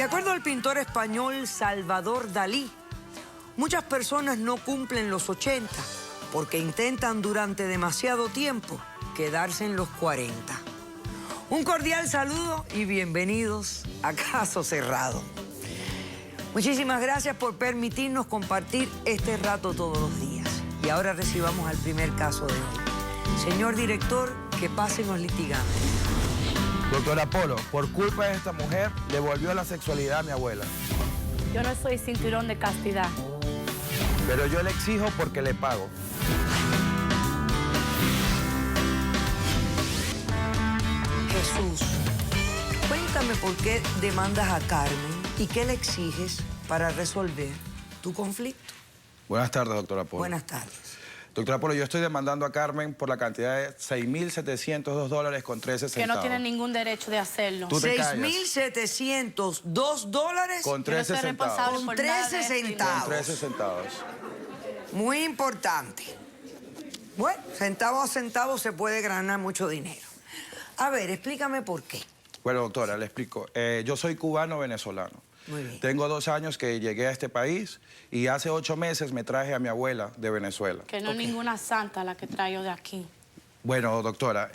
acuerdo al pintor español Salvador Dalí, muchas personas no cumplen los 80 porque intentan durante demasiado tiempo quedarse en los 40. Un cordial saludo y bienvenidos a Caso Cerrado. Muchísimas gracias por permitirnos compartir este rato todos los días. Y ahora recibamos al primer caso de hoy. Señor director, que pasen los litigantes. Doctora Polo, por culpa de esta mujer, devolvió la sexualidad a mi abuela. Yo no soy cinturón de castidad. Pero yo le exijo porque le pago. Jesús, cuéntame por qué demandas a Carmen y qué le exiges para resolver tu conflicto. Buenas tardes, doctora Polo. Buenas tardes. Doctora Polo, yo estoy demandando a Carmen por la cantidad de $6.702 con 13 centavos. Que no tiene ningún derecho de hacerlo. Tú te callas. $6.702 Con 13 centavos. con 13 centavos. Con 13 centavos. Muy importante. Bueno, centavo a centavo se puede ganar mucho dinero. A ver, explícame por qué. Bueno, doctora, le explico. Yo soy cubano-venezolano. Muy bien. Tengo 2 años que llegué a este país y hace 8 meses me traje a mi abuela de Venezuela. Que no es ninguna santa la que traigo de aquí. Bueno, doctora,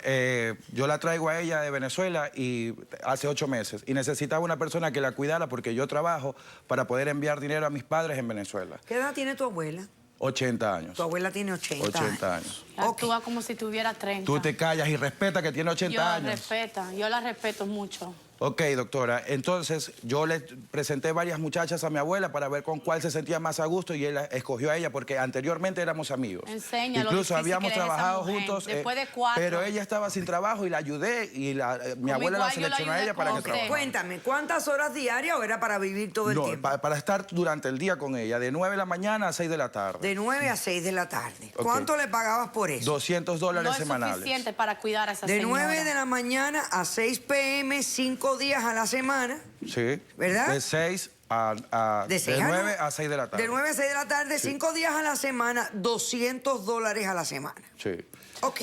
yo la traigo a ella de Venezuela y hace 8 meses y necesitaba una persona que la cuidara porque yo trabajo para poder enviar dinero a mis padres en Venezuela. ¿Qué edad tiene tu abuela? 80 años. Tu abuela tiene 80 años. Actúa como si tuviera 30. Tú te callas y respeta que tiene 80 años. Yo la respeto mucho. Ok, doctora. Entonces, yo le presenté varias muchachas a mi abuela para ver con cuál se sentía más a gusto y él escogió a ella porque anteriormente éramos amigos. Enséñalo. Incluso habíamos trabajado mujer, juntos. Después de 4. Pero ella estaba sin trabajo y la ayudé y mi abuela la seleccionó a ella para que trabajara. Cuéntame, ¿cuántas horas diarias o era para vivir todo el tiempo? Para estar durante el día con ella, de 9 de la mañana a 6 de la tarde. De 9 a 6 de la tarde. Ok. ¿Cuánto le pagabas por eso? $200 No es semanales. suficiente para cuidar a esa De señora. 9 de la mañana a 6 p.m., 5 días a la semana. Sí. ¿Verdad? De 6 a... De 6 de a 9 9. a 6 de la tarde. De 9 a 6 de la tarde, 5 días a la semana, $200 a la semana. Sí. Ok.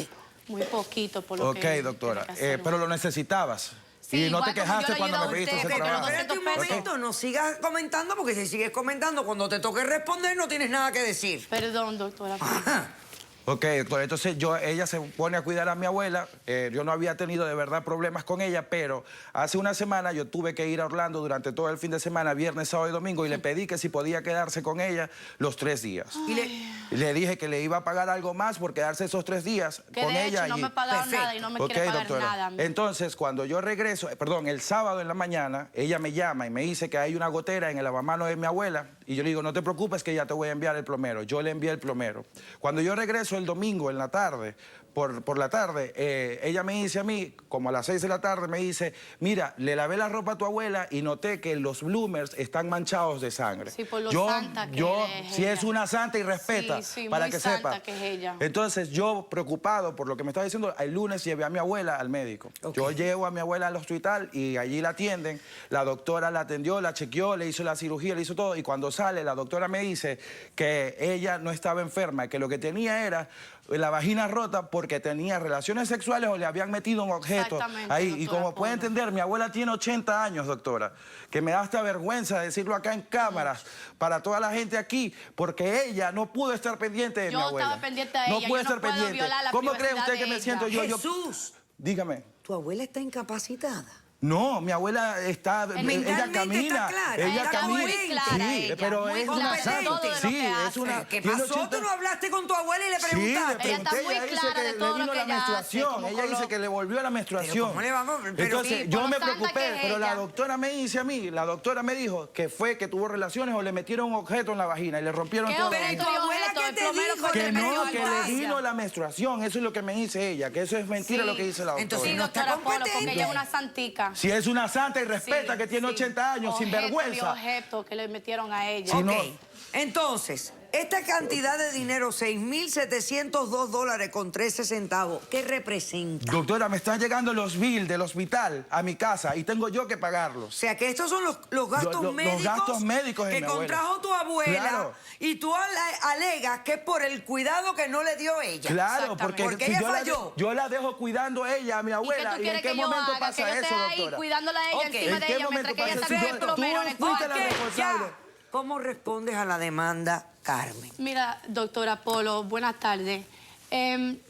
Muy poquito por lo que... Ok, doctora. tiene que hacer Pero lo necesitabas. Sí, y no te igual como quejaste yo le cuando ayudo me a pediste usted, ese porque trabajo. Espérate un 200 momento, no sigas comentando porque si sigues comentando, cuando te toque responder no tienes nada que decir. Perdón, doctora. Ajá. Ok, doctora, entonces ella se pone a cuidar a mi abuela. Yo no había tenido de verdad problemas con ella, pero hace una semana yo tuve que ir a Orlando durante todo el fin de semana, viernes, sábado y domingo, y le pedí que si podía quedarse con ella los 3 días. Y le dije que le iba a pagar algo más por quedarse esos 3 días Que con de ella. hecho no me pagaron nada y no me quiere pagar nada. Entonces, cuando yo regreso, perdón, el sábado en la mañana, ella me llama y me dice que hay una gotera en el lavamanos de mi abuela. Y yo le digo, no te preocupes que ya te voy a enviar el plomero. Yo le envié el plomero. Cuando yo regreso el domingo en la tarde, por la tarde, ella me dice a mí, como a las 6 de la tarde, me dice, mira, le lavé la ropa a tu abuela y noté que los bloomers están manchados de sangre. Sí, por lo santa que es si ella. es una santa y respeta, Sí, para muy que santa sepa. que es ella. Entonces, yo, preocupado por lo que me estaba diciendo, el lunes llevé a mi abuela al médico. Ok. Yo llevo a mi abuela al hospital y allí la atienden. La doctora la atendió, la chequeó, le hizo la cirugía, le hizo todo. Y cuando sale, la doctora me dice que ella no estaba enferma, que lo que tenía era la vagina rota porque tenía relaciones sexuales o le habían metido un objeto ahí. Y como puede entender, mi abuela tiene 80 años, doctora, que me da hasta vergüenza decirlo acá en cámaras para toda la gente aquí, porque ella no pudo estar pendiente de mi abuela. Yo estaba pendiente de ella. No puede yo no estar puedo pendiente. violar la ¿Cómo cree privacidad usted que de me siento ella. yo? Jesús, Dígame. ¿tu abuela está incapacitada? No, mi abuela está, ella Mentalmente camina, está clara, ella está camina, muy clara sí, ella, pero muy es clara una en santa, todo lo sí, que es hace. una. ¿Qué tiene pasó? 80. ¿Tú no hablaste con tu abuela y le Sí, le preguntaste? Ella está pregunté, muy ella dice clara de que todo le vino lo que la ella hace, menstruación, como ella con dice lo- que le volvió la menstruación. ¿cómo le vamos? Pero Entonces sí, yo por me lo santa preocupé, que es pero la ella. doctora me dice a mí, la doctora me dijo que fue que tuvo relaciones o le metieron un objeto en la vagina y le rompieron ¿Qué todo. objeto? Pero tu abuela, objeto, ¿qué el te plomero dijo? fue Que le no, metió que algo le a ella. vino la menstruación, eso es lo que me dice ella, que eso es mentira Sí. lo que dice la doctora. Entonces, Sí, no está doctora Polo, porque competente. ella es una santica. Si es una santa y respeta Sí, que tiene sí. 80 años, sin Objeto y vergüenza. objeto que le metieron a ella. Sí, Ok, no. entonces, esta cantidad de dinero, $6,702 con 13 centavos, ¿qué representa? Doctora, me están llegando los bills del hospital a mi casa y tengo yo que pagarlos. O sea, que estos son los gastos médicos, los gastos médicos de que mi abuela. contrajo tu abuela, Claro. y tú alegas que es por el cuidado que no le dio ella. Claro, porque si ella yo falló. yo la dejo cuidando a ella, a mi abuela. ¿Y en qué momento pasa que yo eso, esté ahí doctora? cuidándola a ella Ok. encima ¿En de qué ella momento mientras que ella pasa está eso? en el plomero en el Tú fuiste la cuarto? responsable. ¿Cómo respondes a la demanda, Carmen? Mira, doctora Polo, buenas tardes.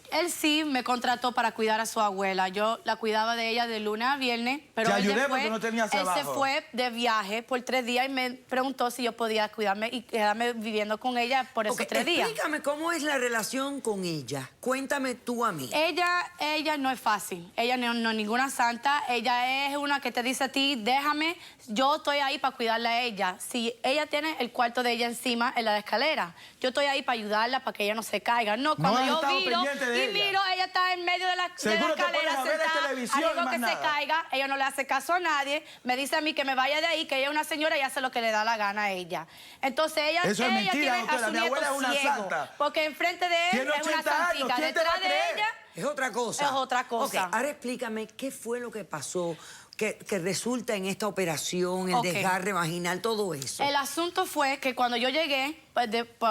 Él sí me contrató para cuidar a su abuela. Yo la cuidaba de ella de lunes a viernes, pero Te él ayudé después, porque no tenías él se trabajo. fue de viaje por 3 días y me preguntó si yo podía cuidarme y quedarme viviendo con ella por esos Ok, 3 días. explícame cómo es la relación con ella. Cuéntame tú a mí. Ella no es fácil. Ella no es ninguna santa. Ella es una que te dice a ti, déjame, yo estoy ahí para cuidarla a ella. Si ella tiene el cuarto de ella encima en la escalera, yo estoy ahí para ayudarla, para que ella no se caiga. No, cuando has yo estado miro pendiente de ella. miro, ella está en medio de la Seguro te escalera pones a ver sentada, televisión y arriesgo más que se nada. caiga. Ella no le hace caso a nadie. Me dice a mí que me vaya de ahí, que ella es una señora y hace lo que le da la gana a ella. Entonces ella, Eso es ella mentira, tiene doctora. a su Mi nieto abuela es una ciego, santa. porque enfrente de él Tiene es una 80 años, santica. ¿quién te va a Detrás de creer? ella Es otra cosa. es otra cosa. Ok, ahora explícame qué fue lo que pasó, que resulta en esta operación, el Ok. desgarre vaginal, todo eso. El asunto fue que cuando yo llegué,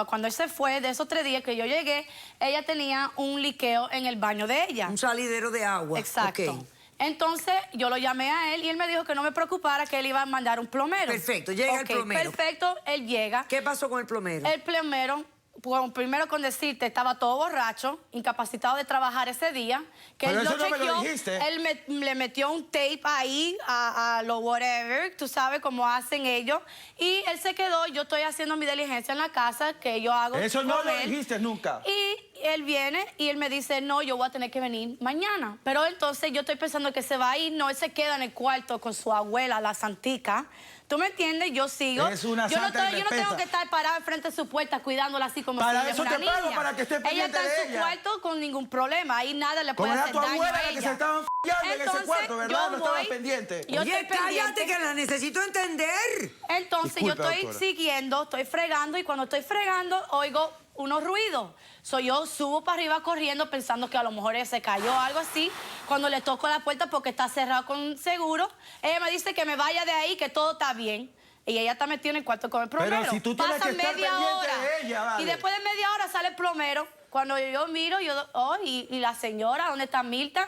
cuando él se fue, de esos 3 días que yo llegué, ella tenía un liqueo en el baño de ella. Un salidero de agua. Exacto. Ok. Entonces, yo lo llamé a él y él me dijo que no me preocupara, que él iba a mandar un plomero. Perfecto, llega el Ok, plomero. Perfecto, él llega. ¿Qué pasó con el plomero? El plomero, bueno, primero con decirte, estaba todo borracho, incapacitado de trabajar ese día, que Pero él lo eso no me lo chequeó, dijiste. él le metió un tape ahí a lo whatever, tú sabes cómo hacen ellos, y él se quedó, yo estoy haciendo mi diligencia en la casa, que yo hago Eso no con lo él. dijiste nunca. Y él viene y él me dice, no, yo voy a tener que venir mañana. Pero entonces yo estoy pensando que se va a ir, no, él se queda en el cuarto con su abuela, la santica. ¿Tú me entiendes? Yo sigo. Es una yo no santa yo no tengo respeta. que estar parada enfrente de su puerta cuidándola así como Para si ella eso es una te pago, niña. para que estés Ella pendiente está en de su ella. cuarto con ningún problema. Ahí nada le Como puede era hacer tu daño abuela a la que ella. se estaban f***ando en ese cuarto, ¿verdad? yo No estabas voy- pendiente. yo Oye, estoy cállate pendiente. que la necesito entender. Entonces Disculpe, yo estoy doctora. siguiendo, estoy fregando y cuando estoy fregando oigo unos ruidos. Yo subo para arriba corriendo pensando que a lo mejor ella se cayó o algo así. Cuando le toco la puerta porque está cerrado con seguro, ella me dice que me vaya de ahí, que todo está bien. Y ella está metida en el cuarto con el plomero. Pero si tú tienes Pasa que estar media pendiente hora. de ella, vale. Y después de media hora sale el plomero. Cuando yo miro, y la señora, ¿dónde está Mirta?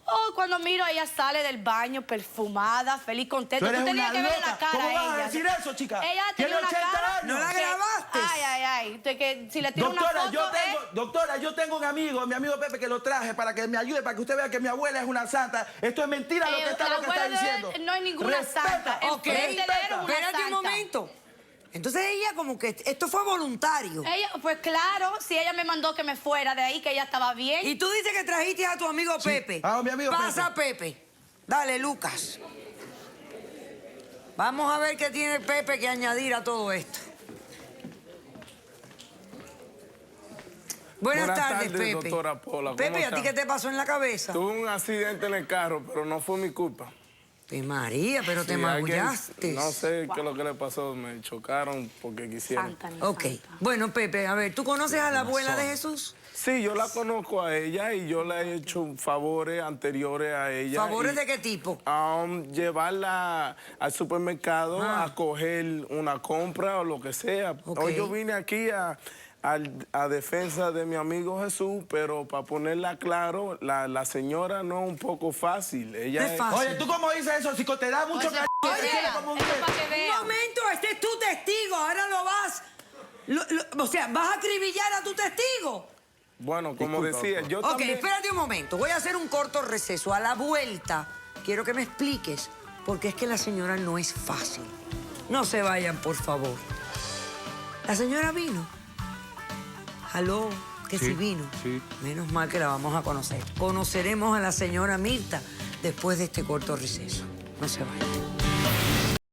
Oh, cuando miro, ella sale del baño perfumada, feliz, contenta. Tú eres tenías una que ver la loca. cara ¿Cómo a vas a ella. decir eso, chica? Ella Tiene tenía una 80 cara... años. No la que- grabaste. Ay. De que si le tiro una Doctora, foto... doctora, yo tengo un amigo, mi amigo Pepe, que lo traje para que me ayude, para que usted vea que mi abuela es una santa. Esto es mentira lo que está la abuela de diciendo. él no es ninguna Respeta. santa. Ok. Enfrente de él es una Espérate un santa. momento. Entonces ella como que esto fue voluntario. Ella, pues claro, si ella me mandó que me fuera de ahí, que ella estaba bien. Y tú dices que trajiste a tu amigo Pepe. mi amigo Pasa Pepe. Dale, Lucas. Vamos a ver qué tiene Pepe que añadir a todo esto. Buenas tardes, Pepe. doctora Pola. ¿Cómo Pepe, ¿y a ti está? qué te pasó en la cabeza? Tuve un accidente en el carro, pero no fue mi culpa. María, pero te Sí, alguien- magullaste. No sé qué es lo que le pasó, me chocaron porque quisieron. Santa, ni Ok. santa. Bueno, Pepe, a ver, ¿tú conoces a la abuela de Jesús? Sí, yo la conozco a ella y yo le he hecho favores anteriores a ella. ¿Favores y, de qué tipo? llevarla al supermercado a coger una compra o lo que sea. Ok. Hoy yo vine aquí a defensa de mi amigo Jesús, pero para ponerla claro, la señora no es un poco fácil. Ella No es fácil. Oye, ¿tú cómo dices eso? Si te da mucho cariño, te Oye, quiere como un eso bebé. para que Un vean. momento, este es tu testigo, ahora lo vas... o sea, ¿vas a acribillar a tu testigo? Bueno, como Disculpa, decía, doctor. yo Ok, también... espérate un momento. Voy a hacer un corto receso. A la vuelta, quiero que me expliques, porque es que la señora no es fácil. No se vayan, por favor. La señora vino. Aló, que sí vino. sí. Menos mal que la vamos a conocer. Conoceremos a la señora Mirta después de este corto receso. No se vayan.